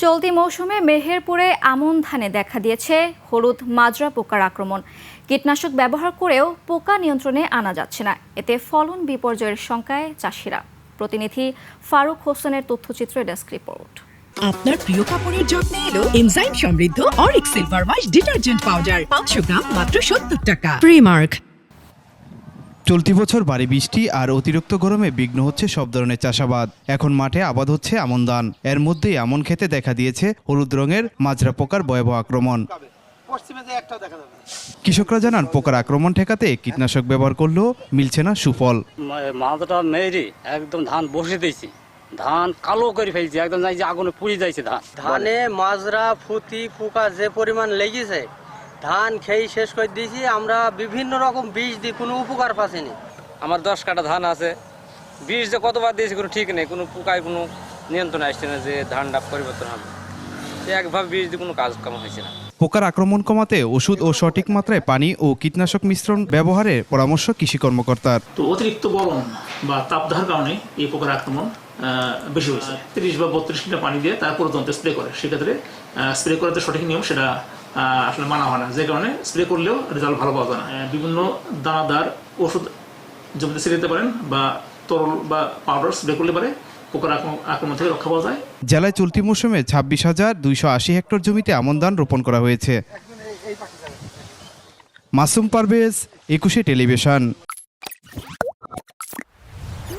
চলতি মৌসুমে মেহেরপুরে আমন ধানে দেখা দিয়েছে হলুদ মাজরা পোকার আক্রমণ। কীটনাশক ব্যবহার করেও পোকা নিয়ন্ত্রণে আনা যাচ্ছে না। এতে ফলন বিপর্যয়ের শঙ্কায় চাষিরা। প্রতিনিধি ফারুক হোসেনের তথ্যচিত্রে ডেস্ক রিপোর্ট। আপনার প্রিয় কাপড়ের যত্নে এলো এনজাইম সমৃদ্ধ Arik silver wash detergent powder 500 গ্রাম মাত্র 70 টাকা। প্রিমার্ক। চলতি বছর ভারী বৃষ্টি আর অতিরিক্ত গরমে বিঘ্ন হচ্ছে সব ধরনের চাষাবাদ। এখন মাঠে আবাদ হচ্ছে আমন ধান। এর মধ্যেই আমন খেতে দেখা দিয়েছে হলুদ রঙের মাজরা পোকার ভয়াবহ আক্রমণ। কৃষকরা জানান, পোকার আক্রমণ ঠেকাতে কীটনাশক ব্যবহার করলেও মিলছে না সুফল। মাজরা মেরে একদম ধান বসে দিয়েছি, ধান কালো করে ফেলছি, একদম যাই যে আগুনে পুড়ে যাইছে ধান। ধানে মাজরা ফুতি পোকা যে পরিমাণ লেগেছে, ধান খেয়ে শেষ করে দিয়েছি। আমরা বিভিন্ন রকম বীজ দিয়ে কোনো উপকার পাচ্ছিনি। আমার 10 কাঠা ধান আছে, বীজ যে কতবার দিয়েছি কোনো ঠিক নেই, কোনো পোকায় কোনো নিয়ন্ত্রণ আসছে না যে ধানটা পরিবর্তন হবে। একভাবে বীজ দিয়ে কোনো কাজ কাম হয়েছে না। পোকার আক্রমণ কমাতে ওষুধ ও সঠিক মাত্রায় পানি ও কীটনাশক মিশ্রণ ব্যবহারের পরামর্শ কৃষি কর্মকর্তার। তো অতিরিক্ত গরম বা তাপদাহের কারণে এই পোকার আক্রমণ বেশি হয়েছে। 30 বা 32 লিটার পানি দিয়ে তারপর যন্ত্রে স্প্রে করে, সেক্ষেত্রে স্প্রে করাতে সঠিক নিয়ম সেটা আসলে মানা হয় না, যে কারণে স্প্রে করলেও রেজাল্ট ভালো পাওয়া যায় না। বিভিন্ন দানাদার ওষুধ জমিতে ছিটিয়ে দিতে পারেন বা তরল বা পাউডার স্প্রে করলে পারে পোকার আক্রমণ থেকে রক্ষা পাওয়া যায়। জেলায় চলতি মৌসুমে 26,280 হেক্টর জমিতে আমন ধান রোপণ করা হয়েছে। মাসুম পারভেজ, 21 টেলিভিশন।